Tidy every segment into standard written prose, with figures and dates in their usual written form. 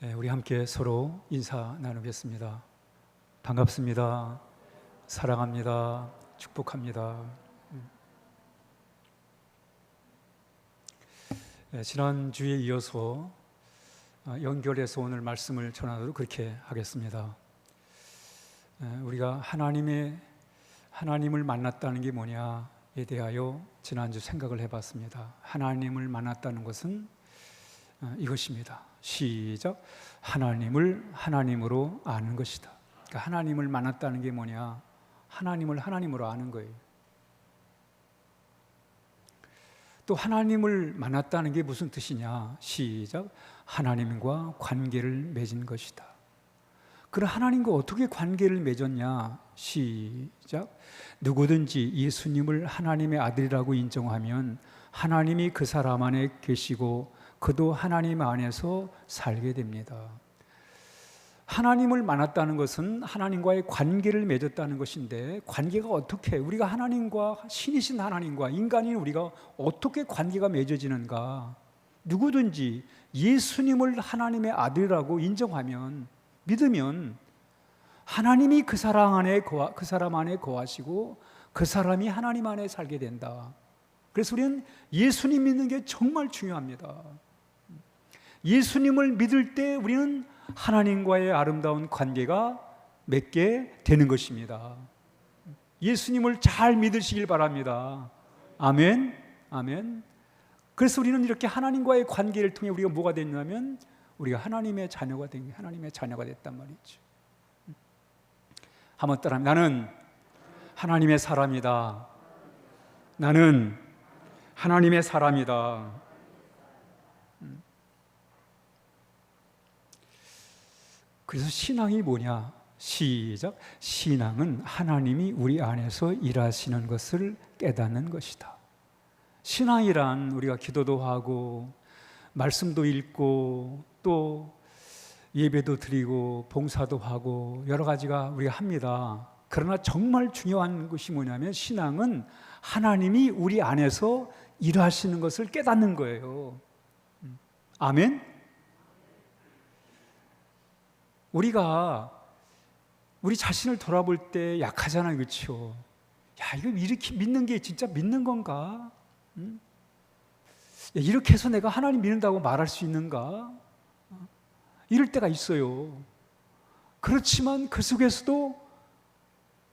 우리 함께 서로 인사 나누겠습니다. 반갑습니다. 사랑합니다. 축복합니다. 지난주에 이어서 연결해서 오늘 말씀을 전하도록 그렇게 하겠습니다. 우리가 하나님을 만났다는 게 뭐냐에 대하여 지난주 생각을 해봤습니다. 하나님을 만났다는 것은 이것입니다. 시작. 하나님을 하나님으로 아는 것이다. 그러니까 하나님을 만났다는 게 뭐냐? 하나님을 하나님으로 아는 거예요. 또 하나님을 만났다는 게 무슨 뜻이냐? 시작. 하나님과 관계를 맺은 것이다. 그럼 하나님과 어떻게 관계를 맺었냐? 시작. 누구든지 예수님을 하나님의 아들이라고 인정하면 하나님이 그 사람 안에 계시고 그도 하나님 안에서 살게 됩니다. 하나님을 만났다는 것은 하나님과의 관계를 맺었다는 것인데, 관계가 어떻게, 우리가 하나님과, 신이신 하나님과 인간인 우리가 어떻게 관계가 맺어지는가? 누구든지 예수님을 하나님의 아들이라고 인정하면, 믿으면 하나님이 그 사람 안에 거하시고 그 사람이 하나님 안에 살게 된다. 그래서 우리는 예수님 믿는 게 정말 중요합니다. 예수님을 믿을 때 우리는 하나님과의 아름다운 관계가 맺게 되는 것입니다. 예수님을 잘 믿으시길 바랍니다. 아멘, 아멘. 그래서 우리는 이렇게 하나님과의 관계를 통해 우리가 뭐가 됐냐면 우리가 하나님의 자녀가 됐단 말이죠. 한번 따라하면, 나는 하나님의 사람이다. 나는 하나님의 사람이다. 그래서 신앙이 뭐냐? 시작. 신앙은 하나님이 우리 안에서 일하시는 것을 깨닫는 것이다. 신앙이란 우리가 기도도 하고 말씀도 읽고 또 예배도 드리고 봉사도 하고 여러 가지가 우리가 합니다. 그러나 정말 중요한 것이 뭐냐면 신앙은 하나님이 우리 안에서 일하시는 것을 깨닫는 거예요. 아멘? 우리 자신을 돌아볼 때 약하잖아요, 그렇죠? 야, 이거 이렇게 믿는 게 진짜 믿는 건가? 야, 이렇게 해서 내가 하나님 믿는다고 말할 수 있는가? 이럴 때가 있어요. 그렇지만 그 속에서도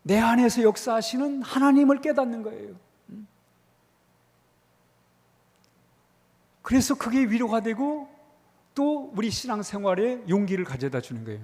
내 안에서 역사하시는 하나님을 깨닫는 거예요. 그래서 그게 위로가 되고 또 우리 신앙생활에 용기를 가져다 주는 거예요.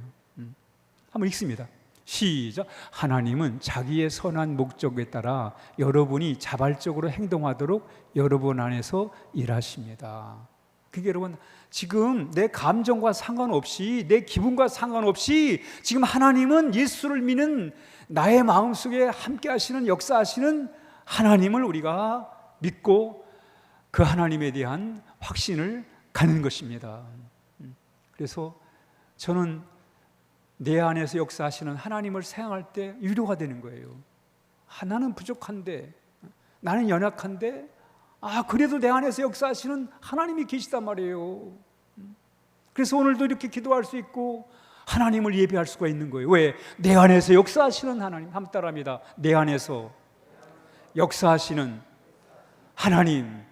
한번 읽습니다. 시작. 하나님은 자기의 선한 목적에 따라 여러분이 자발적으로 행동하도록 여러분 안에서 일하십니다. 그게 여러분, 지금 내 감정과 상관없이, 내 기분과 상관없이 지금 하나님은 예수를 믿는 나의 마음속에 함께 하시는, 역사하시는 하나님을 우리가 믿고 그 하나님에 대한 확신을 갖는 것입니다. 그래서 저는 내 안에서 역사하시는 하나님을 생각할 때 위로가 되는 거예요. 나는 부족한데, 나는 연약한데, 그래도 내 안에서 역사하시는 하나님이 계시단 말이에요. 그래서 오늘도 이렇게 기도할 수 있고 하나님을 예배할 수가 있는 거예요. 왜? 내 안에서 역사하시는 하나님. 한번 따라합니다. 내 안에서 역사하시는 하나님.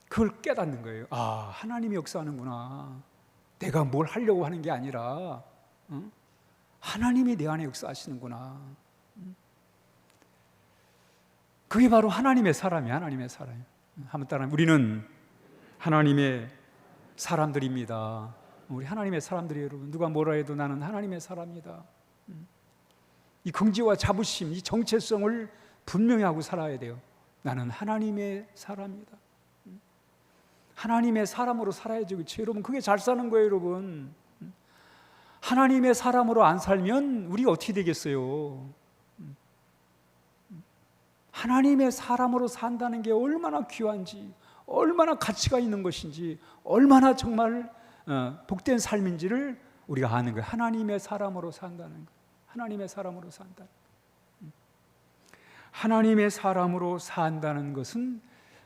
그걸 깨닫는 거예요. 하나님이 역사하는구나. 내가 뭘 하려고 하는 게 아니라 하나님이 내 안에 역사하시는구나. 그게 바로 하나님의 사람이에요. 하나님의 사람. 한번 따라하면, 우리는 하나님의 사람들입니다. 우리 하나님의 사람들이에요, 여러분. 누가 뭐라 해도 나는 하나님의 사람이다. 이 긍지와 자부심, 이 정체성을 분명히 하고 살아야 돼요. 나는 하나님의 사람이다. 하나님의 사람으로 살아야죠, 그렇죠? 여러분, 그게 잘 사는 거예요, 여러분. 하나님의 사람으로 안 살면 우리가 어떻게 되겠어요? 하나님의 사람으로 산다는 게 얼마나 귀한지, 얼마나 가치가 있는 것인지, 얼마나 정말 복된 삶인지를 우리가 아는 거예요. 하나님의 사람으로 산다는 거예요. 하나님의 사람으로 산다. 하나님의 사람으로 산다는 것은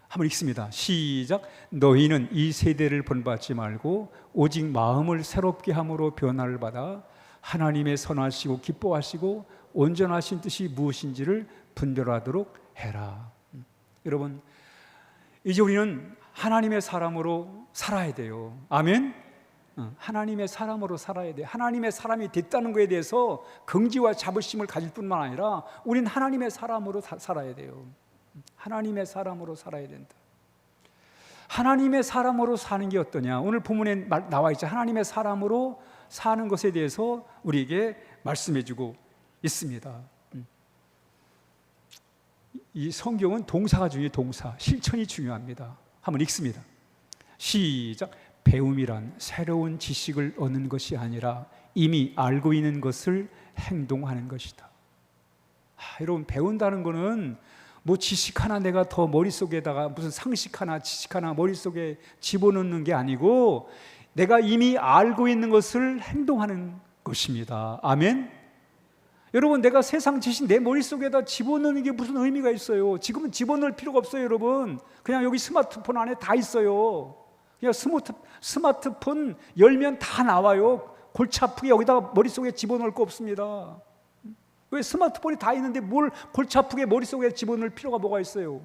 한번 읽습니다. 시작. 너희는 이 세대를 본받지 말고 오직 마음을 새롭게 함으로 변화를 받아 하나님의 선하시고 기뻐하시고 온전하신 뜻이 무엇인지를 분별하도록 해라. 여러분, 이제 우리는 하나님의 사람으로 살아야 돼요. 아멘. 하나님의 사람으로 살아야 돼. 하나님의 사람이 됐다는 것에 대해서 긍지와 자부심을 가질 뿐만 아니라 우린 하나님의 사람으로 살아야 돼요. 하나님의 사람으로 살아야 된다. 하나님의 사람으로 사는 게 어떠냐? 오늘 본문에 나와 있죠. 하나님의 사람으로 사는 것에 대해서 우리에게 말씀해 주고 있습니다. 이 성경은 동사가 중요해요. 동사, 실천이 중요합니다. 한번 읽습니다. 시작. 배움이란 새로운 지식을 얻는 것이 아니라 이미 알고 있는 것을 행동하는 것이다. 여러분, 배운다는 거는 뭐 지식 하나 내가 더 머릿속에다가 무슨 상식 하나 지식 하나 머릿속에 집어넣는 게 아니고 내가 이미 알고 있는 것을 행동하는 것입니다. 아멘. 여러분, 내가 세상 지식 내 머릿속에다 집어넣는 게 무슨 의미가 있어요? 지금은 집어넣을 필요가 없어요. 여러분, 그냥 여기 스마트폰 안에 다 있어요. 그냥 스마트폰 열면 다 나와요. 골치 아프게 여기다가 머릿속에 집어넣을 거 없습니다. 왜? 스마트폰이 다 있는데 뭘 골치 아프게 머릿속에 집어넣을 필요가 뭐가 있어요?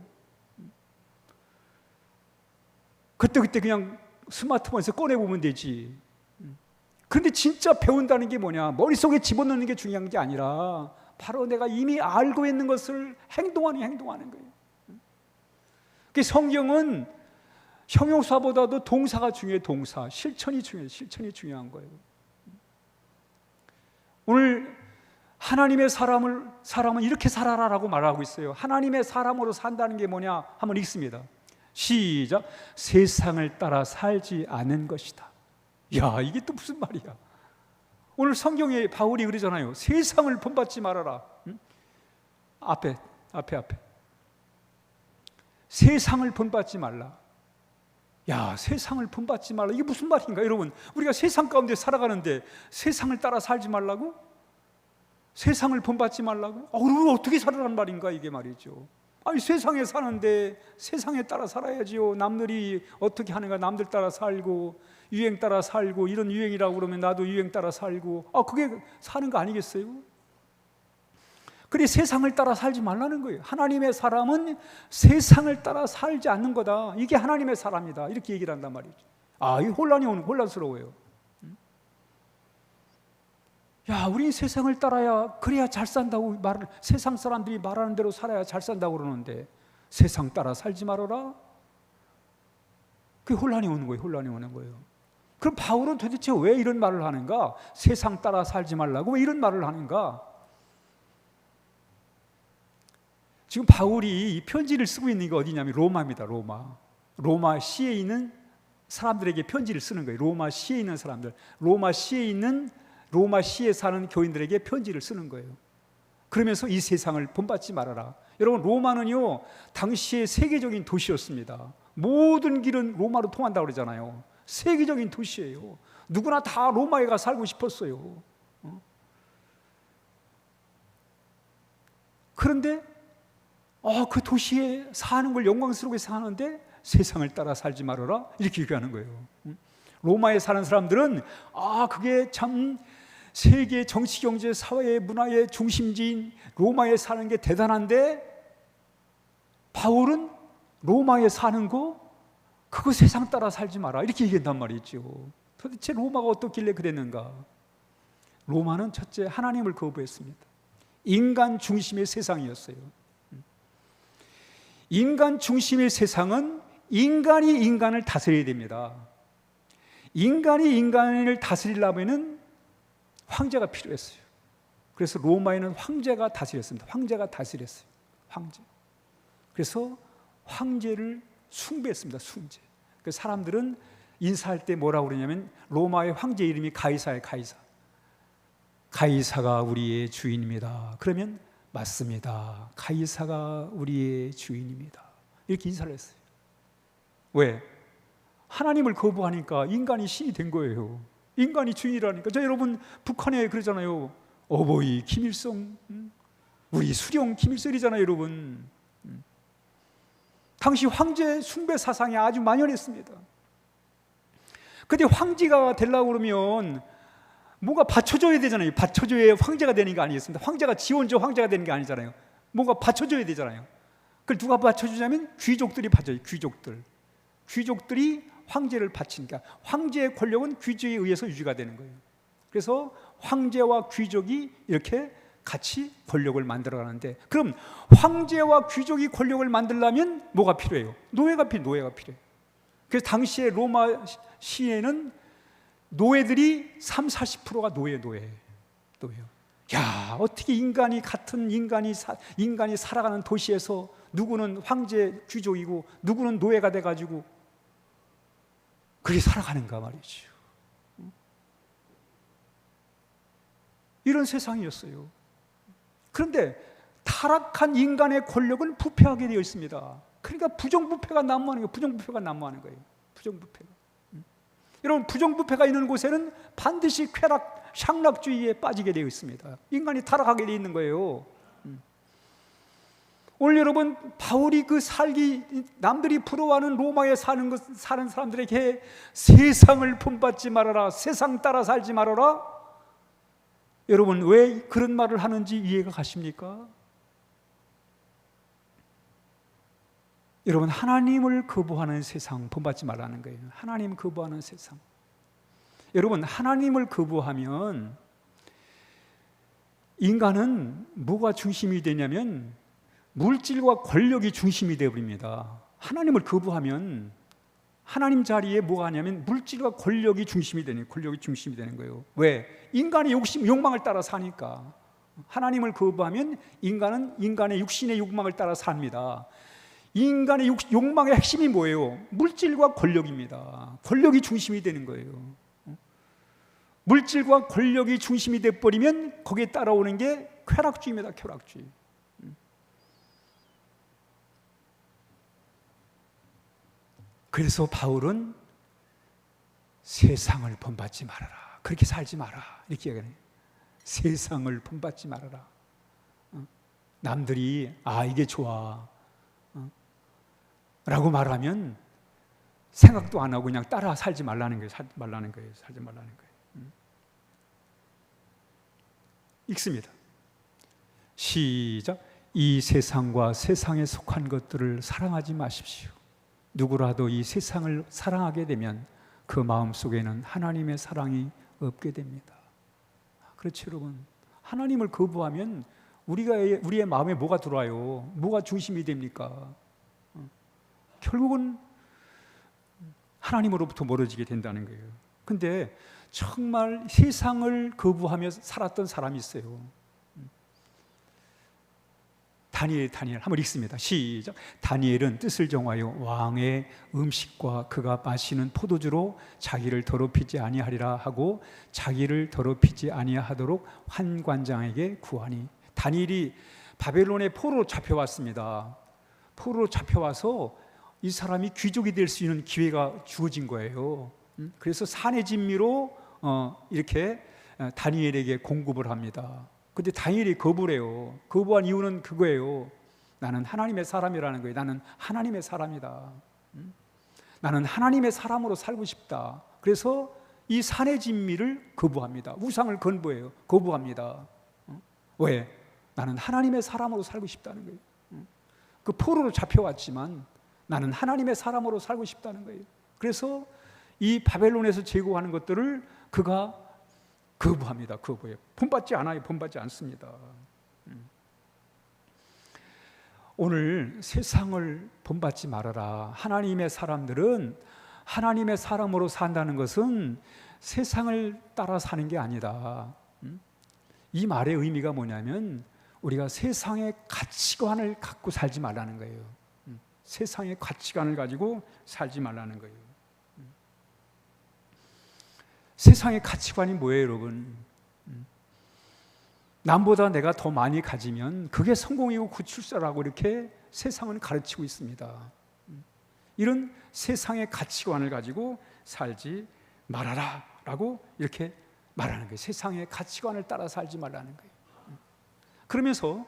그때 그냥 스마트폰에서 꺼내보면 되지. 그런데 진짜 배운다는 게 뭐냐? 머릿속에 집어넣는 게 중요한 게 아니라 바로 내가 이미 알고 있는 것을 행동하는 거예요. 성경은 형용사보다도 동사가 중요해요. 동사, 실천이 중요해요. 실천이 중요한 거예요. 오늘 하나님의 사람은 이렇게 살아라라고 말하고 있어요. 하나님의 사람으로 산다는 게 뭐냐? 한번 읽습니다. 시작. 세상을 따라 살지 않은 것이다. 야, 이게 또 무슨 말이야? 오늘 성경에 바울이 그러잖아요. 세상을 본받지 말아라. 앞에. 세상을 본받지 말라. 야, 세상을 본받지 말라. 이게 무슨 말인가? 여러분, 우리가 세상 가운데 살아가는데 세상을 따라 살지 말라고? 세상을 본받지 말라고? 그럼 어떻게 살아란 말인가 이게 말이죠. 아니, 세상에 사는데 세상에 따라 살아야지요. 남들이 어떻게 하는가 남들 따라 살고 유행 따라 살고, 이런 유행이라고 그러면 나도 유행 따라 살고, 그게 사는 거 아니겠어요? 그래, 세상을 따라 살지 말라는 거예요. 하나님의 사람은 세상을 따라 살지 않는 거다. 이게 하나님의 사람이다. 이렇게 얘기를 한단 말이죠. 이 혼란스러워요. 야, 우리 세상을 따라야 그래야 잘 산다고 세상 사람들이 말하는 대로 살아야 잘 산다고 그러는데 세상 따라 살지 말아라? 그게 혼란이 오는 거예요. 그럼 바울은 도대체 왜 이런 말을 하는가? 세상 따라 살지 말라고 왜 이런 말을 하는가? 지금 바울이 이 편지를 쓰고 있는 게 어디냐면 로마입니다. 로마 시에 있는 사람들에게 편지를 쓰는 거예요. 로마 시에 있는 사람들, 로마 시에 사는 교인들에게 편지를 쓰는 거예요. 그러면서 이 세상을 본받지 말아라. 여러분, 로마는요 당시의 세계적인 도시였습니다. 모든 길은 로마로 통한다고 그러잖아요. 세계적인 도시예요. 누구나 다 로마에 가 살고 싶었어요. 그런데 그 도시에 사는 걸 영광스럽게 사는데 세상을 따라 살지 말아라 이렇게 얘기하는 거예요. 로마에 사는 사람들은 그게 참 세계 정치, 경제, 사회, 문화의 중심지인 로마에 사는 게 대단한데 바울은 로마에 사는 거 그거 세상 따라 살지 마라 이렇게 얘기한단 말이죠. 도대체 로마가 어떻길래 그랬는가? 로마는 첫째 하나님을 거부했습니다. 인간 중심의 세상이었어요. 인간 중심의 세상은 인간이 인간을 다스려야 됩니다. 인간이 인간을 다스리려면 황제가 필요했어요. 그래서 로마에는 황제가 다스렸습니다. 황제. 그래서 황제를 숭배했습니다. 그 사람들은 인사할 때 뭐라고 그러냐면 로마의 황제 이름이 가이사예요. 가이사가 우리의 주인입니다. 그러면 맞습니다. 가이사가 우리의 주인입니다. 이렇게 인사를 했어요. 왜? 하나님을 거부하니까 인간이 신이 된 거예요. 인간이 주인이라니까. 여러분 북한에 그러잖아요. 어버이 김일성, 우리 수령 김일성이잖아요. 여러분 당시 황제 숭배 사상이 아주 만연했습니다. 근데 황제가 되려고 그러면 뭔가 받쳐줘야 되잖아요. 받쳐줘야 황제가 되는 게 아니겠습니까? 황제가 지원조 황제가 되는 게 아니잖아요. 뭔가 받쳐줘야 되잖아요. 그걸 누가 받쳐주냐면 귀족들이 받쳐요. 귀족들이 황제를 바치니까 황제의 권력은 귀족에 의해서 유지가 되는 거예요. 그래서 황제와 귀족이 이렇게 같이 권력을 만들어가는데, 그럼 황제와 귀족이 권력을 만들려면 뭐가 필요해요? 노예가 필요해요. 그래서 당시에 로마 시에는 노예들이 30-40%가 노예요. 야, 어떻게 인간이 살아가는 도시에서 누구는 황제 귀족이고 누구는 노예가 돼가지고 그렇게 살아가는가 말이죠. 이런 세상이었어요. 그런데 타락한 인간의 권력은 부패하게 되어 있습니다. 그러니까 부정부패가 난무하는 거예요. 부정부패가. 여러분, 부정부패가 있는 곳에는 반드시 향락주의에 빠지게 되어 있습니다. 인간이 타락하게 되어 있는 거예요. 오늘 여러분, 바울이 남들이 부러워하는 로마에 사는 사람들에게 세상을 본받지 말아라, 세상 따라 살지 말아라. 여러분, 왜 그런 말을 하는지 이해가 가십니까? 여러분, 하나님을 거부하는 세상 본받지 말라는 거예요. 하나님 거부하는 세상. 여러분, 하나님을 거부하면 인간은 뭐가 중심이 되냐면 물질과 권력이 중심이 되어버립니다. 하나님을 거부하면 하나님 자리에 뭐가 하냐면 물질과 권력이 중심이 되는 거예요. 왜? 인간의 욕망을 따라 사니까. 하나님을 거부하면 인간은 인간의 육신의 욕망을 따라 삽니다. 인간의 욕망의 핵심이 뭐예요? 물질과 권력입니다. 권력이 중심이 되는 거예요. 물질과 권력이 중심이 돼버리면 거기에 따라오는 게 쾌락주의입니다. 쾌락주의. 그래서 바울은 세상을 본받지 말아라, 그렇게 살지 마라, 이렇게 얘기해요. 세상을 본받지 말아라. 남들이 이게 좋아 라고 말하면 생각도 안 하고 그냥 따라 살지 말라는 거예요. 살지 말라는 거예요. 읽습니다. 시작. 이 세상과 세상에 속한 것들을 사랑하지 마십시오. 누구라도 이 세상을 사랑하게 되면 그 마음속에는 하나님의 사랑이 없게 됩니다. 그렇죠, 여러분. 하나님을 거부하면 우리의 마음에 뭐가 들어와요? 뭐가 중심이 됩니까? 결국은 하나님으로부터 멀어지게 된다는 거예요. 근데 정말 세상을 거부하며 살았던 사람이 있어요. 다니엘 한번 읽습니다. 시작. 다니엘은 뜻을 정하여 왕의 음식과 그가 마시는 포도주로 자기를 더럽히지 아니하리라 하고 자기를 더럽히지 아니하도록 환관장에게 구하니. 다니엘이 바벨론의 포로로 잡혀왔습니다. 포로로 잡혀와서 이 사람이 귀족이 될 수 있는 기회가 주어진 거예요. 그래서 산의 진미로 이렇게 다니엘에게 공급을 합니다. 근데 다니엘이 거부를 해요. 거부한 이유는 그거예요. 나는 하나님의 사람이라는 거예요. 나는 하나님의 사람이다. 나는 하나님의 사람으로 살고 싶다. 그래서 이 산의 진미를 거부합니다. 우상을 거부합니다. 왜? 나는 하나님의 사람으로 살고 싶다는 거예요. 그 포로로 잡혀왔지만 나는 하나님의 사람으로 살고 싶다는 거예요. 그래서 이 바벨론에서 제공하는 것들을 그가 거부합니다. 거부해요. 본받지 않아요. 본받지 않습니다. 오늘 세상을 본받지 말아라. 하나님의 사람들은 하나님의 사람으로 산다는 것은 세상을 따라 사는 게 아니다. 이 말의 의미가 뭐냐면 우리가 세상의 가치관을 갖고 살지 말라는 거예요. 세상의 가치관을 가지고 살지 말라는 거예요. 세상의 가치관이 뭐예요, 여러분? 남보다 내가 더 많이 가지면 그게 성공이고 구출사라고 이렇게 세상은 가르치고 있습니다. 이런 세상의 가치관을 가지고 살지 말아라 라고 이렇게 말하는 거예요. 세상의 가치관을 따라 살지 말라는 거예요. 그러면서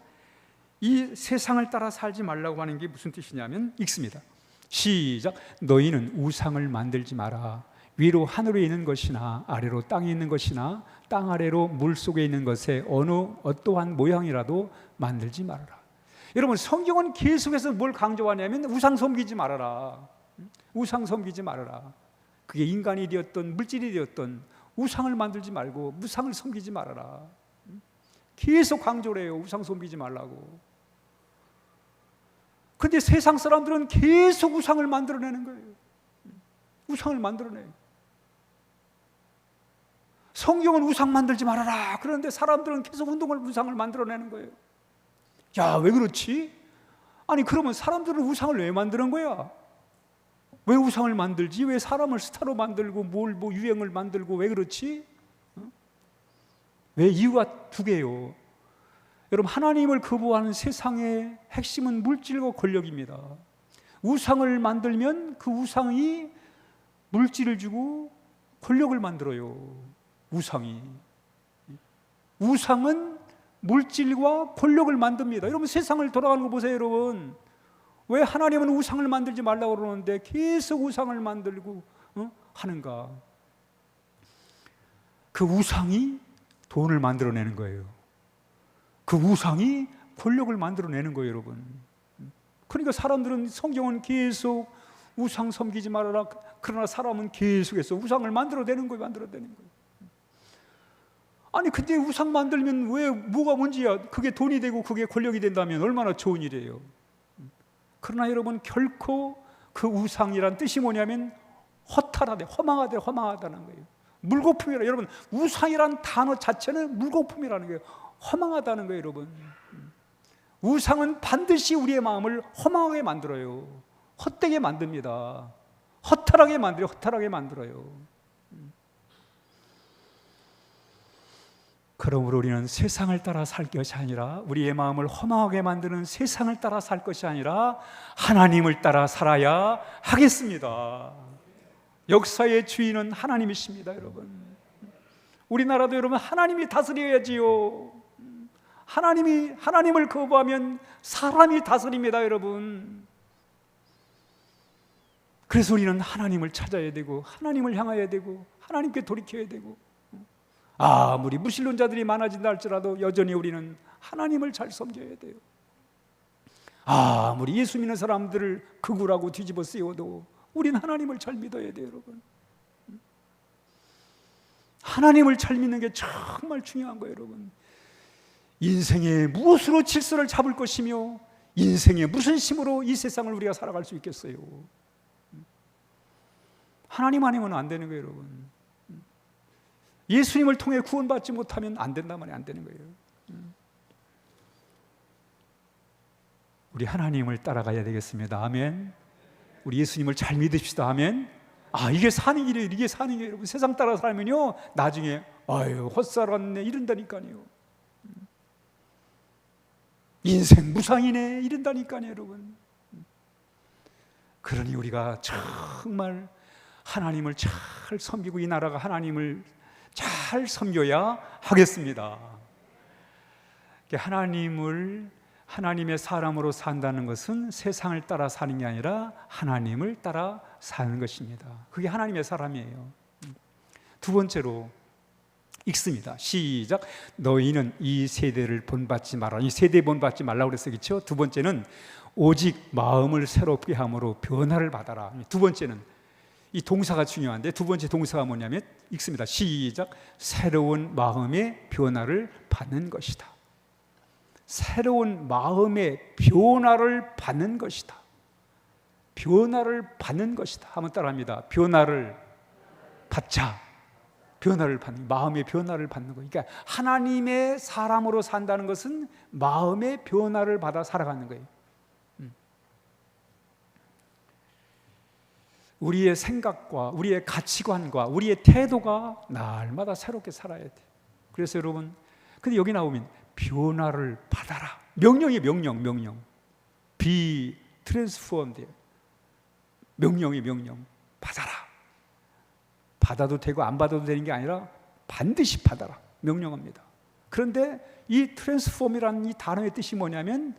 이 세상을 따라 살지 말라고 하는 게 무슨 뜻이냐면 읽습니다. 시작. 너희는 우상을 만들지 마라. 위로 하늘에 있는 것이나 아래로 땅에 있는 것이나 땅 아래로 물속에 있는 것에 어떠한 모양이라도 만들지 말아라. 여러분, 성경은 계속해서 뭘 강조하냐면 우상 섬기지 말아라. 우상 섬기지 말아라. 그게 인간이 되었던 물질이 되었던 우상을 만들지 말고 우상을 섬기지 말아라. 계속 강조를 해요. 우상 섬기지 말라고. 그런데 세상 사람들은 계속 우상을 만들어내는 거예요. 우상을 만들어내요. 성경은 우상 만들지 말아라. 그런데 사람들은 계속 우상을 만들어내는 거예요. 야, 왜 그렇지? 아니, 그러면 사람들은 우상을 왜 만드는 거야? 왜 우상을 만들지? 왜 사람을 스타로 만들고 뭐 유행을 만들고 왜 그렇지? 왜? 이유가 두 개예요. 여러분, 하나님을 거부하는 세상의 핵심은 물질과 권력입니다. 우상을 만들면 그 우상이 물질을 주고 권력을 만들어요. 우상은 물질과 권력을 만듭니다. 여러분, 세상을 돌아가는 거 보세요. 여러분, 왜 하나님은 우상을 만들지 말라고 그러는데 계속 우상을 만들고 하는가? 그 우상이 돈을 만들어내는 거예요. 그 우상이 권력을 만들어내는 거예요, 여러분. 그러니까 사람들은, 성경은 계속 우상 섬기지 말아라. 그러나 사람은 계속해서 우상을 만들어내는 거예요. 아니, 근데 우상 만들면 왜, 뭐가 문제야? 그게 돈이 되고 그게 권력이 된다면 얼마나 좋은 일이에요. 그러나 여러분, 결코 그 우상이란 뜻이 뭐냐면 허망하다는 거예요. 물거품이라. 여러분, 우상이란 단어 자체는 물거품이라는 거예요. 허망하다는 거예요, 여러분. 우상은 반드시 우리의 마음을 허망하게 만들어요. 헛되게 만듭니다. 허탈하게 만들어요. 그러므로 우리는 세상을 따라 살 것이 아니라, 우리의 마음을 허망하게 만드는 세상을 따라 살 것이 아니라 하나님을 따라 살아야 하겠습니다. 역사의 주인은 하나님이십니다, 여러분. 우리나라도 여러분, 하나님이 다스려야지요. 하나님을 거부하면 사람이 다스립니다, 여러분. 그래서 우리는 하나님을 찾아야 되고, 하나님을 향해야 되고, 하나님께 돌이켜야 되고, 아무리 무신론자들이 많아진다 할지라도 여전히 우리는 하나님을 잘 섬겨야 돼요. 아무리 예수 믿는 사람들을 극우라고 뒤집어 씌워도 우리는 하나님을 잘 믿어야 돼요, 여러분. 하나님을 잘 믿는 게 정말 중요한 거예요, 여러분. 인생에 무엇으로 질서를 잡을 것이며 인생에 무슨 힘으로 이 세상을 우리가 살아갈 수 있겠어요? 하나님 아니면 안 되는 거예요, 여러분. 예수님을 통해 구원받지 못하면 안 된단 말이에요. 안 되는 거예요. 우리 하나님을 따라가야 되겠습니다. 아멘. 우리 예수님을 잘 믿읍시다. 아멘. 이게 사는 길이에요. 이게 사는 게, 여러분. 세상 따라 살면요, 나중에 헛살았네 이런다니까요. 인생 무상이네 이런다니까요, 여러분. 그러니 우리가 정말 하나님을 잘 섬기고 이 나라가 하나님을 잘 섬겨야 하겠습니다. 하나님의 사람으로 산다는 것은 세상을 따라 사는 게 아니라 하나님을 따라 사는 것입니다. 그게 하나님의 사람이에요. 두 번째로 읽습니다. 시작. 너희는 이 세대를 본받지 마라. 이 세대 본받지 말라고 그랬어요, 그렇죠? 두 번째는 오직 마음을 새롭게 함으로 변화를 받아라. 두 번째는, 이 동사가 중요한데 두 번째 동사가 뭐냐면 읽습니다. 시작. 새로운 마음의 변화를 받는 것이다. 새로운 마음의 변화를 받는 것이다. 변화를 받는 것이다. 한번 따라합니다. 변화를 받자. 마음의 변화를 받는 거. 그러니까 하나님의 사람으로 산다는 것은 마음의 변화를 받아 살아가는 거예요. 우리의 생각과 우리의 가치관과 우리의 태도가 날마다 새롭게 살아야 돼. 그래서 여러분, 근데 여기 나오면 변화를 받아라. 명령이에요. 명령. Be transformed. 명령. 받아라. 받아도 되고 안 받아도 되는 게 아니라 반드시 받아라. 명령합니다. 그런데 이 transform이라는 이 단어의 뜻이 뭐냐면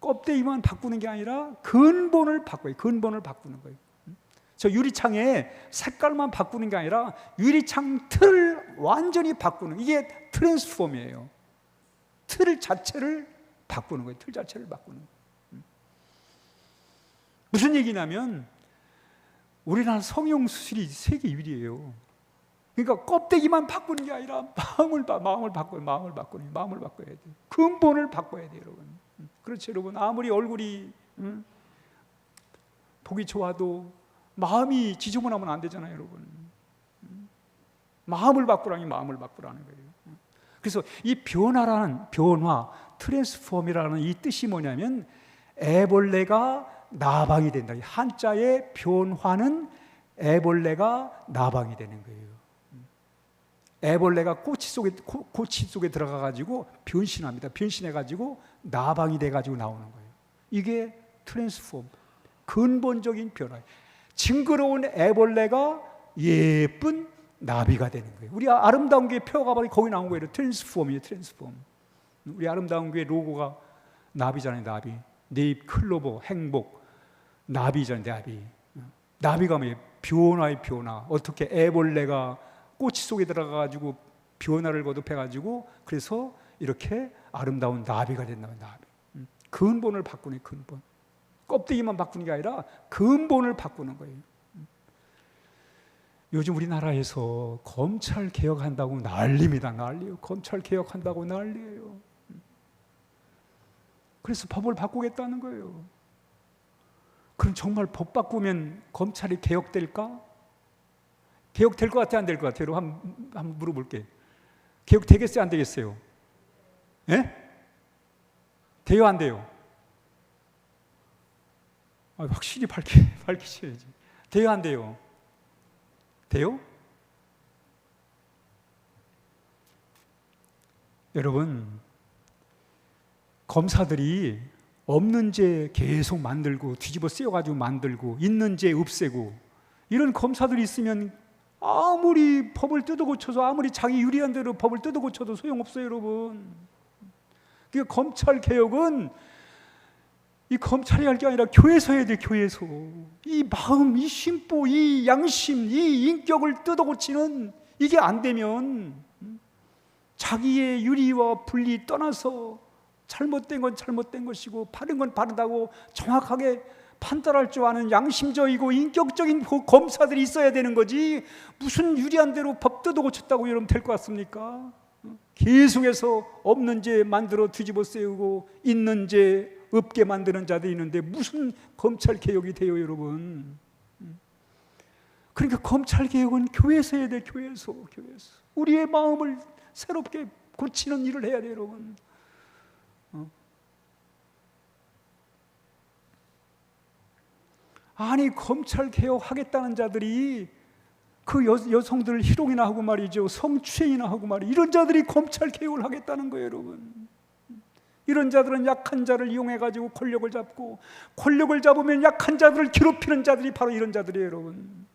껍데기만 바꾸는 게 아니라 근본을 바꿔요. 근본을 바꾸는 거예요. 저 유리창의 색깔만 바꾸는 게 아니라 유리창 틀을 완전히 바꾸는, 이게 트랜스폼이에요. 틀 자체를 바꾸는 거예요. 틀 자체를 바꾸는 거예요. 무슨 얘기냐면 우리나라 성형 수술이 세계 1위예요. 그러니까 껍데기만 바꾸는 게 아니라 마음을 바꿔야 돼요. 근본을 바꿔야 돼요, 여러분. 그렇죠, 여러분. 아무리 얼굴이 보기 좋아도 마음이 지저분하면 안 되잖아요, 여러분. 마음을 바꾸라는 거예요. 그래서 이 변화, 트랜스폼이라는 이 뜻이 뭐냐면 애벌레가 나방이 된다. 한자의 변화는 애벌레가 나방이 되는 거예요. 애벌레가 꼬치 속에 들어가가지고 변신합니다. 변신해가지고 나방이 돼가지고 나오는 거예요. 이게 트랜스폼, 근본적인 변화예요. 징그러운 애벌레가 예쁜 나비가 되는 거예요. 우리 아름다운 교회 표가 거기 나온 거예요. 트랜스폼이에요. 트랜스폼. 우리 아름다운 교회 로고가 나비잖아요. 나비. 내 입 클로버, 행복, 나비잖아요. 나비. 나비가 뭐예요? 변화의 변화. 어떻게 애벌레가 꼬치 속에 들어가가지고 변화를 거듭해가지고 그래서 이렇게 아름다운 나비가 된다면 나비. 근본을 바꾸는 근본. 껍데기만 바꾸는 게 아니라 근본을 바꾸는 거예요. 요즘 우리나라에서 검찰 개혁한다고 난립니다. 난리요. 검찰 개혁한다고 난리예요. 그래서 법을 바꾸겠다는 거예요. 그럼 정말 법 바꾸면 검찰이 개혁될까? 개혁될 것 같아요? 안 될 것 같아요? 한번 물어볼게요. 개혁되겠어요? 안 되겠어요? 예? 돼요? 안 돼요? 확실히 밝히셔야지. 돼요? 안 돼요? 돼요? 여러분, 검사들이 없는 죄 계속 만들고 뒤집어 쓰여가지고 만들고 있는 죄 없애고 이런 검사들이 있으면 아무리 법을 뜯어고쳐서 아무리 자기 유리한 대로 법을 뜯어고쳐도 소용없어요, 여러분. 그러니까 검찰 개혁은 이 검찰이 할 게 아니라 교회에서 해야 돼요. 교회에서. 이 마음, 이 심보, 이 양심, 이 인격을 뜯어고치는 이게 안 되면 자기의 유리와 분리 떠나서 잘못된 건 잘못된 것이고 바른 건 바르다고 정확하게 판단할 줄 아는 양심적이고 인격적인 검사들이 있어야 되는 거지, 무슨 유리한 대로 법 뜯어고쳤다고 여러분 될 것 같습니까? 계속해서 없는 죄 만들어 뒤집어 세우고 있는 죄 없게 만드는 자들이 있는데 무슨 검찰 개혁이 돼요, 여러분? 그러니까 검찰 개혁은 교회에서 해야 돼. 교회에서. 우리의 마음을 새롭게 고치는 일을 해야 돼요, 여러분. 아니, 검찰 개혁하겠다는 자들이 그 여성들을 희롱이나 하고 말이죠, 성추행이나 하고 말이죠, 이런 자들이 검찰 개혁을 하겠다는 거예요, 여러분. 이런 자들은 약한 자를 이용해가지고 권력을 잡고, 권력을 잡으면 약한 자들을 괴롭히는 자들이 바로 이런 자들이에요, 여러분.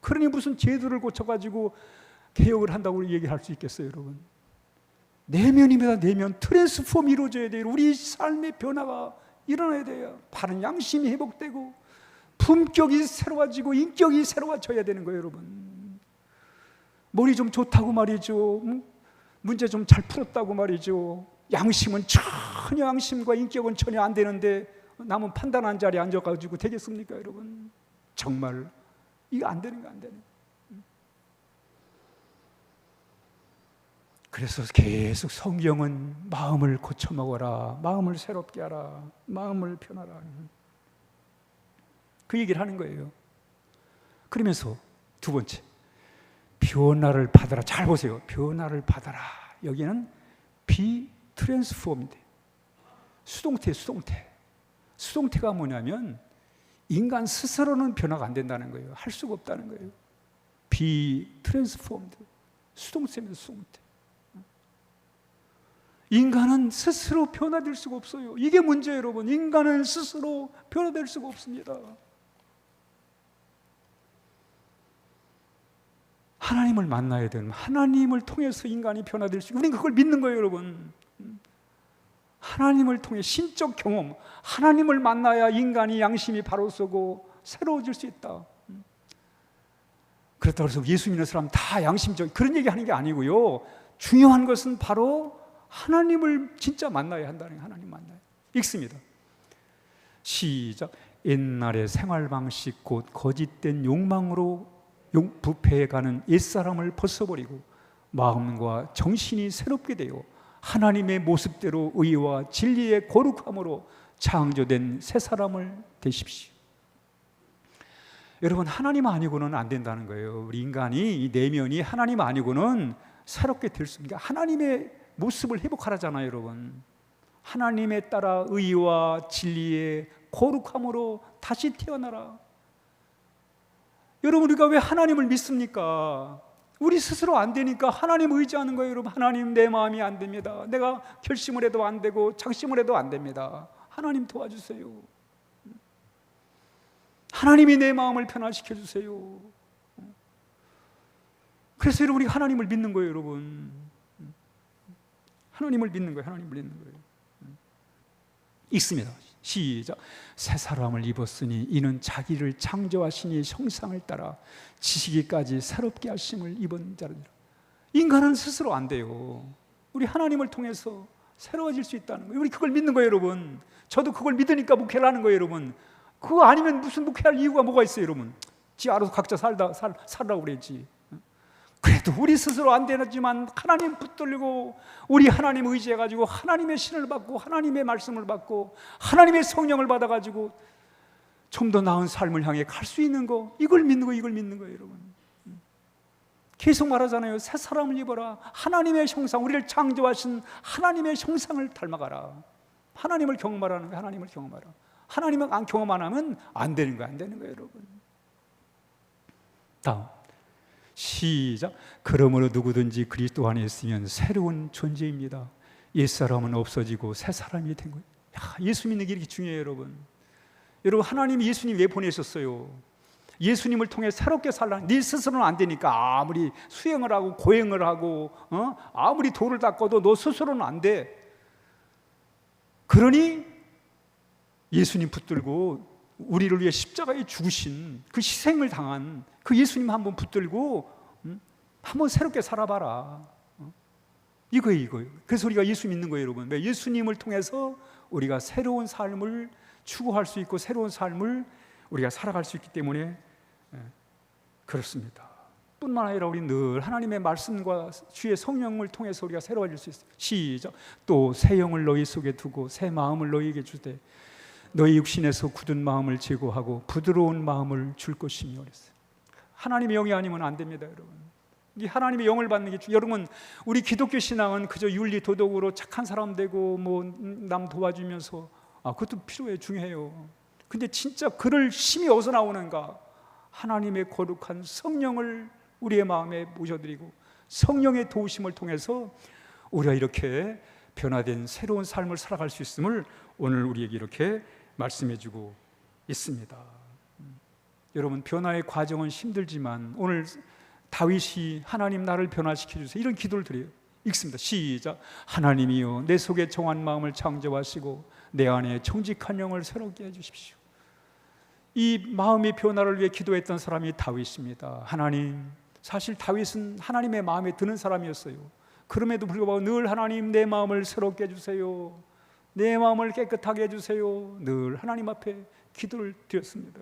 그러니 무슨 제도를 고쳐가지고 개혁을 한다고 얘기할 수 있겠어요, 여러분? 내면입니다. 내면. 트랜스폼이 이루어져야 돼요. 우리 삶의 변화가 일어나야 돼요. 바른 양심이 회복되고 품격이 새로워지고 인격이 새로워져야 되는 거예요, 여러분. 머리 좀 좋다고 말이죠, 문제 좀 잘 풀었다고 말이죠, 양심은 전혀, 양심과 인격은 전혀 안 되는데 남은 판단한 자리에 앉아가지고 되겠습니까, 여러분? 정말 이거 안 되는 거, 안 되는 거. 그래서 계속 성경은 마음을 고쳐먹어라, 마음을 새롭게 하라, 마음을 변하라, 그 얘기를 하는 거예요. 그러면서 두 번째, 변화를 받아라. 잘 보세요. 변화를 받아라. 여기는 비트랜스폼인데 수동태. 수동태가 뭐냐면 인간 스스로는 변화가 안 된다는 거예요. 할 수가 없다는 거예요. 비트랜스폼드. 수동태입니다. 수동태. 인간은 스스로 변화될 수가 없어요. 이게 문제예요, 여러분. 인간은 스스로 변화될 수가 없습니다. 하나님을 만나야 되는, 하나님을 통해서 인간이 변화될 수 있고, 우리는 그걸 믿는 거예요, 여러분. 하나님을 통해 신적 경험, 하나님을 만나야 인간이 양심이 바로 서고 새로워질 수 있다. 그렇다고 해서 예수 믿는 사람 다 양심적 그런 얘기하는 게 아니고요. 중요한 것은 바로 하나님을 진짜 만나야 한다는 거예요. 하나님 만나야. 읽습니다. 시작. 옛날의 생활 방식 곧 거짓된 욕망으로 부패해가는 옛사람을 벗어버리고 마음과 정신이 새롭게 되어 하나님의 모습대로 의와 진리의 거룩함으로 창조된 새 사람을 되십시오. 여러분, 하나님 아니고는 안 된다는 거예요. 우리 인간이 이 내면이 하나님 아니고는 새롭게 될 수 없는 게 하나님의 모습을 회복하라잖아요, 여러분. 하나님에 따라 의와 진리의 거룩함으로 다시 태어나라. 여러분, 우리가 왜 하나님을 믿습니까? 우리 스스로 안 되니까 하나님 의지하는 거예요, 여러분. 하나님, 내 마음이 안 됩니다. 내가 결심을 해도 안 되고 작심을 해도 안 됩니다. 하나님 도와주세요. 하나님이 내 마음을 변화시켜 주세요. 그래서 여러분, 우리가 하나님을 믿는 거예요, 여러분. 하나님을 믿는 거예요. 하나님을 믿는 거예요. 읽습니다. 시작. 새 사람을 입었으니 이는 자기를 창조하신 이의 형상을 따라 지시기까지 새롭게 하심을 입은 자들이라. 인간은 스스로 안 돼요. 우리 하나님을 통해서 새로워질 수 있다는 거예요. 우리 그걸 믿는 거예요, 여러분. 저도 그걸 믿으니까 목회를 하는 거예요, 여러분. 그거 아니면 무슨 목회할 이유가 뭐가 있어요, 여러분. 지 알아서 각자 살라고 그랬지. 그래도 우리 스스로 안 되지만 하나님 붙들고 우리 하나님 의지해가지고 하나님의 신을 받고 하나님의 말씀을 받고 하나님의 성령을 받아가지고 좀 더 나은 삶을 향해 갈 수 있는 거, 이걸 믿는 거, 이걸 믿는 거예요, 여러분. 계속 말하잖아요. 새 사람을 입어라. 하나님의 형상, 우리를 창조하신 하나님의 형상을 닮아가라. 하나님을 경험하라는 거예요. 하나님을 경험하라. 하나님을 안 경험 안 하면 안 되는 거예요. 안 되는 거예요, 여러분. 다음. 시작. 그러므로 누구든지 그리스도 안에 있으면 새로운 존재입니다. 옛사람은 없어지고 새 사람이 된 거예요. 예수 믿는 게 이렇게 중요해요, 여러분. 여러분, 하나님이 예수님 왜 보내셨어요? 예수님을 통해 새롭게 살라. 네 스스로는 안 되니까 아무리 수행을 하고 고행을 하고 아무리 돌을 닦아도 너 스스로는 안 돼. 그러니 예수님 붙들고 우리를 위해 십자가에 죽으신 그 희생을 당한 그 예수님 한번 붙들고 한번 새롭게 살아봐라. 이거예요. 그래서 우리가 예수 믿는 거예요, 여러분. 왜? 예수님을 통해서 우리가 새로운 삶을 추구할 수 있고 새로운 삶을 우리가 살아갈 수 있기 때문에 그렇습니다. 뿐만 아니라 우리 늘 하나님의 말씀과 주의 성령을 통해서 우리가 새로워질 수 있어요. 시작. 또 새 영을 너희 속에 두고 새 마음을 너희에게 주되 너희 육신에서 굳은 마음을 제거하고 부드러운 마음을 줄 것이며 그랬어요. 하나님의 영이 아니면 안 됩니다, 여러분. 이 하나님의 영을 받는 게 여러분, 우리 기독교 신앙은 그저 윤리 도덕으로 착한 사람 되고 뭐 남 도와주면서 그것도 필요해요, 중요해요. 근데 진짜 그럴 힘이 어디서 나오는가? 하나님의 거룩한 성령을 우리의 마음에 모셔드리고 성령의 도우심을 통해서 우리가 이렇게 변화된 새로운 삶을 살아갈 수 있음을 오늘 우리에게 이렇게 말씀해주고 있습니다. 여러분, 변화의 과정은 힘들지만 오늘 다윗이 하나님 나를 변화시켜 주세요, 이런 기도를 드려요. 읽습니다. 시작. 하나님이여 내 속에 정한 마음을 창조하시고 내 안에 정직한 영을 새롭게 해주십시오. 이 마음의 변화를 위해 기도했던 사람이 다윗입니다. 하나님, 사실 다윗은 하나님의 마음에 드는 사람이었어요. 그럼에도 불구하고 늘 하나님 내 마음을 새롭게 해주세요, 내 마음을 깨끗하게 해주세요, 늘 하나님 앞에 기도를 드렸습니다.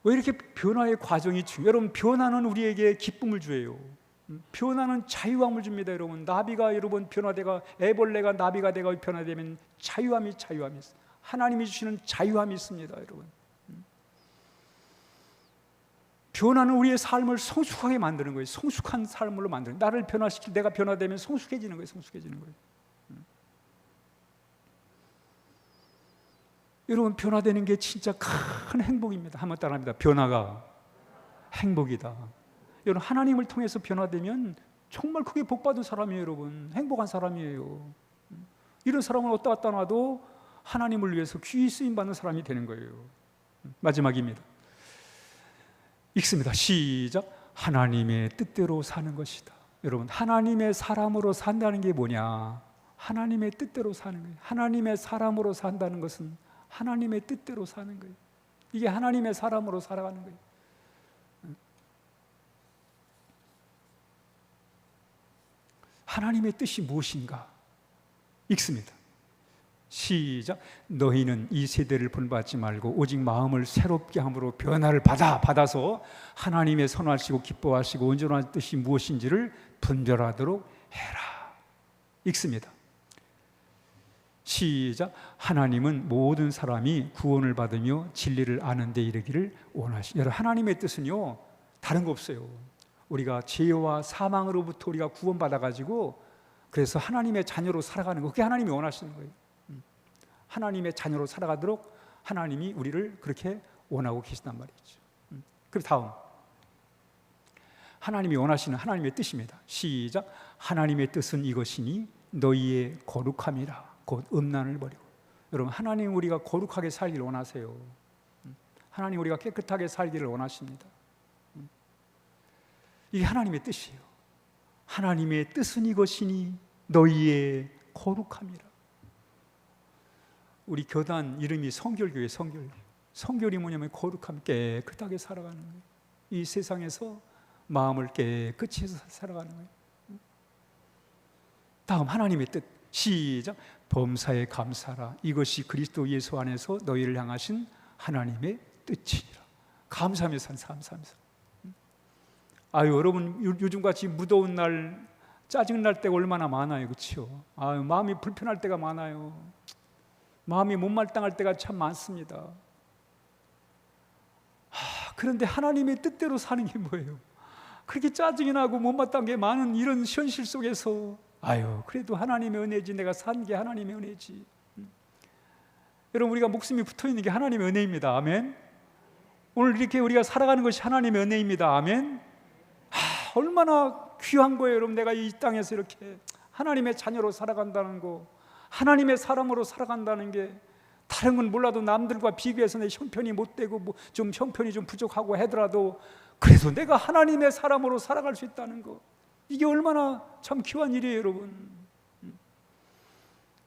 왜 이렇게 변화의 과정이 중요해요? 여러분, 변화는 우리에게 기쁨을 줘요. 변화는 자유함을 줍니다, 여러분. 나비가 여러분 변화되가 애벌레가 나비가 되가 변화되면 자유함이 있어요. 하나님이 주시는 자유함이 있습니다, 여러분. 변화는 우리의 삶을 성숙하게 만드는 거예요. 성숙한 삶으로 만드는 거예요. 나를 변화시킬 내가 변화되면 성숙해지는 거예요. 성숙해지는 거예요. 여러분, 변화되는 게 진짜 큰 행복입니다. 한번 따라합니다. 변화가 행복이다. 여러분, 하나님을 통해서 변화되면 정말 크게 복받은 사람이에요, 여러분. 행복한 사람이에요. 이런 사람은 어디다 갖다 놔도 하나님을 위해서 귀히 쓰임받는 사람이 되는 거예요. 마지막입니다. 읽습니다. 시작. 하나님의 뜻대로 사는 것이다. 여러분, 하나님의 사람으로 산다는 게 뭐냐? 하나님의 뜻대로 사는 거예요. 하나님의 사람으로 산다는 것은 하나님의 뜻대로 사는 거예요. 이게 하나님의 사람으로 살아가는 거예요. 하나님의 뜻이 무엇인가? 읽습니다. 시작. 너희는 이 세대를 본받지 말고 오직 마음을 새롭게 함으로 변화를 받아서 하나님의 선하시고 기뻐하시고 온전한 뜻이 무엇인지를 분별하도록 해라. 읽습니다. 시작. 하나님은 모든 사람이 구원을 받으며 진리를 아는 데 이르기를 원하시니. 여러분, 하나님의 뜻은요 다른 거 없어요. 우리가 죄와 사망으로부터 우리가 구원받아가지고 그래서 하나님의 자녀로 살아가는 거, 그게 하나님이 원하시는 거예요. 하나님의 자녀로 살아가도록 하나님이 우리를 그렇게 원하고 계시단 말이죠. 그리고 다음, 하나님이 원하시는 하나님의 뜻입니다. 시작. 하나님의 뜻은 이것이니 너희의 거룩함이라. 곧 음란을 버리고. 여러분, 하나님 우리가 거룩하게 살기를 원하세요. 하나님 우리가 깨끗하게 살기를 원하십니다. 이게 하나님의 뜻이에요. 하나님의 뜻은 이것이니 너희의 거룩함이라. 우리 교단 이름이 성결교회, 성결교. 성결이 뭐냐면 거룩함, 깨끗하게 살아가는 거예요. 이 세상에서 마음을 깨끗이 해서 살아가는 거예요. 다음, 하나님의 뜻. 시작. 범사에 감사라. 이것이 그리스도 예수 안에서 너희를 향하신 하나님의 뜻이니라. 감사하면서 감사하면서. 아유, 여러분, 요즘같이 무더운 날, 짜증날 때가 얼마나 많아요, 그렇죠? 아유, 마음이 불편할 때가 많아요. 마음이 못마땅할 때가 참 많습니다. 그런데 하나님의 뜻대로 사는 게 뭐예요? 그렇게 짜증이 나고 못마땅한 게 많은 이런 현실 속에서 아유, 그래도 하나님의 은혜지, 내가 산 게 하나님의 은혜지. 여러분, 우리가 목숨이 붙어있는 게 하나님의 은혜입니다. 아멘. 오늘 이렇게 우리가 살아가는 것이 하나님의 은혜입니다. 아멘. 얼마나 귀한 거예요, 여러분. 내가 이 땅에서 이렇게 하나님의 자녀로 살아간다는 거, 하나님의 사람으로 살아간다는 게, 다른 건 몰라도 남들과 비교해서 내 형편이 못되고 좀 형편이 좀 부족하고 하더라도 그래도 내가 하나님의 사람으로 살아갈 수 있다는 거, 이게 얼마나 참 귀한 일이에요, 여러분.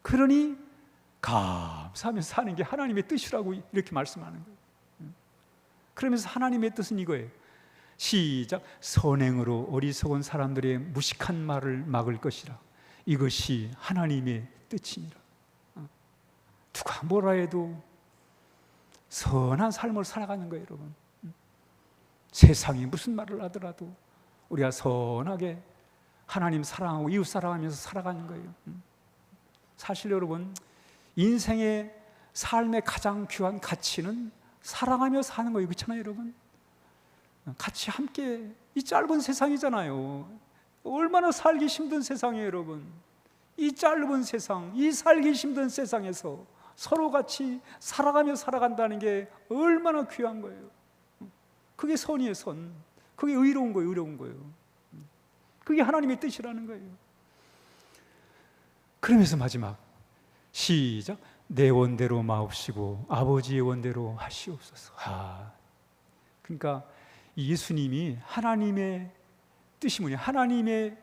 그러니 감사하면서 사는 게 하나님의 뜻이라고 이렇게 말씀하는 거예요. 그러면서 하나님의 뜻은 이거예요. 시작. 선행으로 어리석은 사람들의 무식한 말을 막을 것이라. 이것이 하나님의 뜻이니라. 누가 뭐라 해도 선한 삶을 살아가는 거예요, 여러분. 세상이 무슨 말을 하더라도 우리가 선하게 하나님 사랑하고 이웃 사랑하면서 살아가는 거예요. 사실 여러분, 인생의 삶의 가장 귀한 가치는 사랑하며 사는 거예요. 그렇잖아요, 여러분? 같이 함께, 이 짧은 세상이잖아요. 얼마나 살기 힘든 세상이에요, 여러분. 이 짧은 세상, 이 살기 힘든 세상에서 서로 같이 살아가며 살아간다는 게 얼마나 귀한 거예요. 그게 선이에요, 선. 그게 의로운 거예요, 의로운 거예요. 그게 하나님의 뜻이라는 거예요. 그러면서 마지막, 시작. 내 원대로 마옵시고 아버지의 원대로 하시옵소서. 그러니까 예수님이 하나님의 뜻이 뭐냐? 하나님을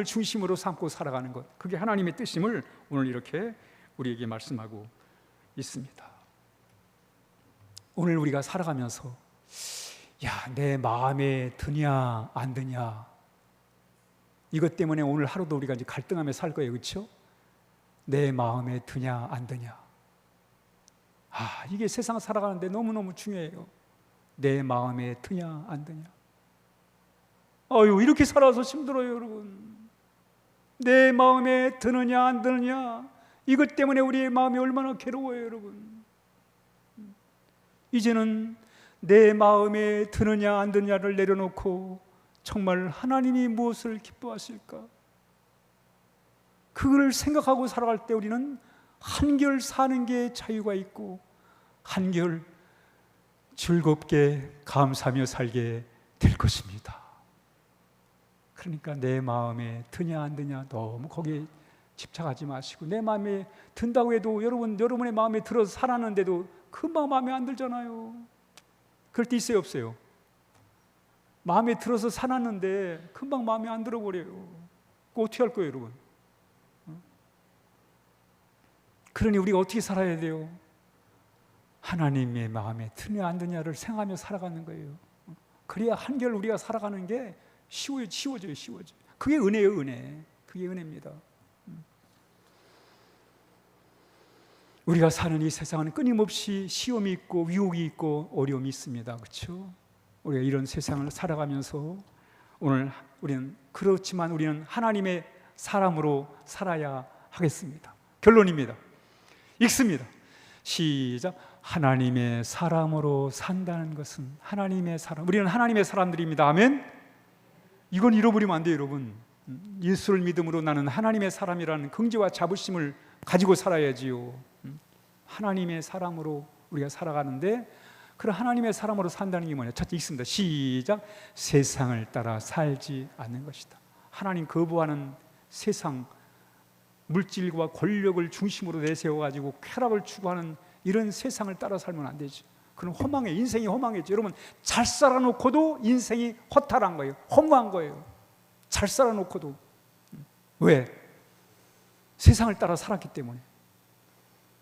중심으로 삼고 살아가는 것, 그게 하나님의 뜻임을 오늘 이렇게 우리에게 말씀하고 있습니다. 오늘 우리가 살아가면서 내 마음에 드냐 안 드냐, 이것 때문에 오늘 하루도 우리가 이제 갈등하며 살 거예요, 그렇죠? 내 마음에 드냐 안 드냐. 이게 세상 살아가는데 너무너무 중요해요. 내 마음에 드냐 안 드냐. 이렇게 살아서 힘들어요, 여러분. 내 마음에 드느냐 안 드느냐, 이것 때문에 우리의 마음이 얼마나 괴로워요, 여러분. 이제는 내 마음에 드느냐 안 드느냐를 내려놓고 정말 하나님이 무엇을 기뻐하실까, 그걸 생각하고 살아갈 때 우리는 한결 사는 게 자유가 있고 한결 즐겁게 감사하며 살게 될 것입니다. 그러니까 내 마음에 드냐 안 드냐 너무 거기에 집착하지 마시고, 내 마음에 든다고 해도 여러분의 마음에 들어서 살았는데도 금방 마음에 안 들잖아요. 그럴 때 있어요, 없어요? 마음에 들어서 살았는데 금방 마음에 안 들어버려요. 그거 어떻게 할 거예요, 여러분? 그러니 우리가 어떻게 살아야 돼요? 하나님의 마음에 드냐 안 드냐를 생각하며 살아가는 거예요. 그래야 한결 우리가 살아가는 게 쉬워져요. 그게 은혜예요, 은혜. 그게 은혜입니다. 우리가 사는 이 세상은 끊임없이 시험이 있고 위혹이 있고 어려움이 있습니다. 그렇죠? 우리가 이런 세상을 살아가면서 오늘 우리는 그렇지만 우리는 하나님의 사람으로 살아야 하겠습니다. 결론입니다. 읽습니다. 시작. 하나님의 사람으로 산다는 것은 하나님의 사람. 우리는 하나님의 사람들입니다. 아멘. 이건 잃어버리면 안 돼요, 여러분. 예수를 믿음으로 나는 하나님의 사람이라는 긍지와 자부심을 가지고 살아야지요. 하나님의 사람으로 우리가 살아가는데, 그런 하나님의 사람으로 산다는 게 뭐냐? 첫째 읽습니다. 시작. 세상을 따라 살지 않는 것이다. 하나님 거부하는 세상, 물질과 권력을 중심으로 내세워가지고 쾌락을 추구하는 이런 세상을 따라 살면 안 되지. 그럼 허망해. 인생이 허망해지. 여러분, 잘 살아놓고도 인생이 허탈한 거예요. 허무한 거예요. 잘 살아놓고도. 왜? 세상을 따라 살았기 때문에.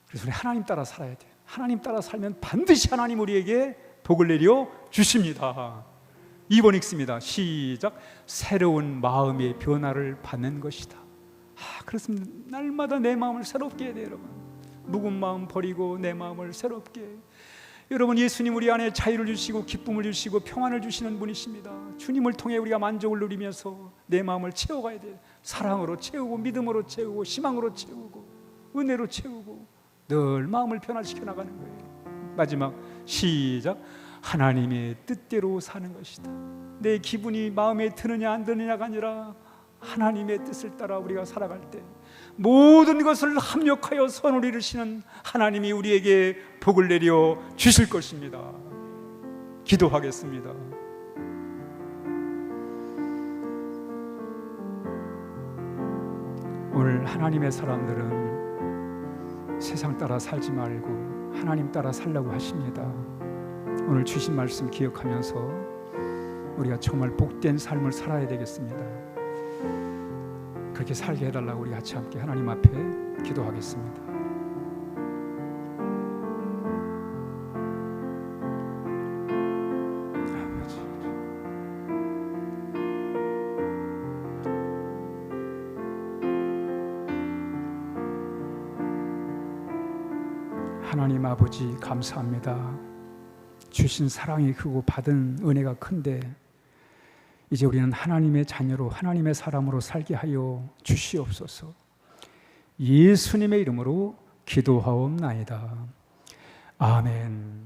그래서 우리 하나님 따라 살아야 돼요. 하나님 따라 살면 반드시 하나님 우리에게 복을 내려 주십니다. 2번 읽습니다. 시작. 새로운 마음의 변화를 받는 것이다. 그렇습니다. 날마다 내 마음을 새롭게 해야 돼요, 여러분. 묵은 마음 버리고 내 마음을 새롭게. 여러분, 예수님 우리 안에 자유를 주시고 기쁨을 주시고 평안을 주시는 분이십니다. 주님을 통해 우리가 만족을 누리면서 내 마음을 채워가야 돼요. 사랑으로 채우고 믿음으로 채우고 희망으로 채우고 은혜로 채우고 늘 마음을 변화시켜 나가는 거예요. 마지막 시작. 하나님의 뜻대로 사는 것이다. 내 기분이 마음에 드느냐 안 드느냐가 아니라 하나님의 뜻을 따라 우리가 살아갈 때 모든 것을 합력하여 선을 이루시는 하나님이 우리에게 복을 내려 주실 것입니다. 기도하겠습니다. 오늘 하나님의 사람들은 세상 따라 살지 말고 하나님 따라 살라고 하십니다. 오늘 주신 말씀 기억하면서 우리가 정말 복된 삶을 살아야 되겠습니다. 그렇게 살게 해달라고 우리 같이 함께 하나님 앞에 기도하겠습니다. 하나님 아버지 감사합니다. 주신 사랑이 크고 받은 은혜가 큰데 이제 우리는 하나님의 자녀로 하나님의 사람으로 살게 하여 주시옵소서. 예수님의 이름으로 기도하옵나이다. 아멘.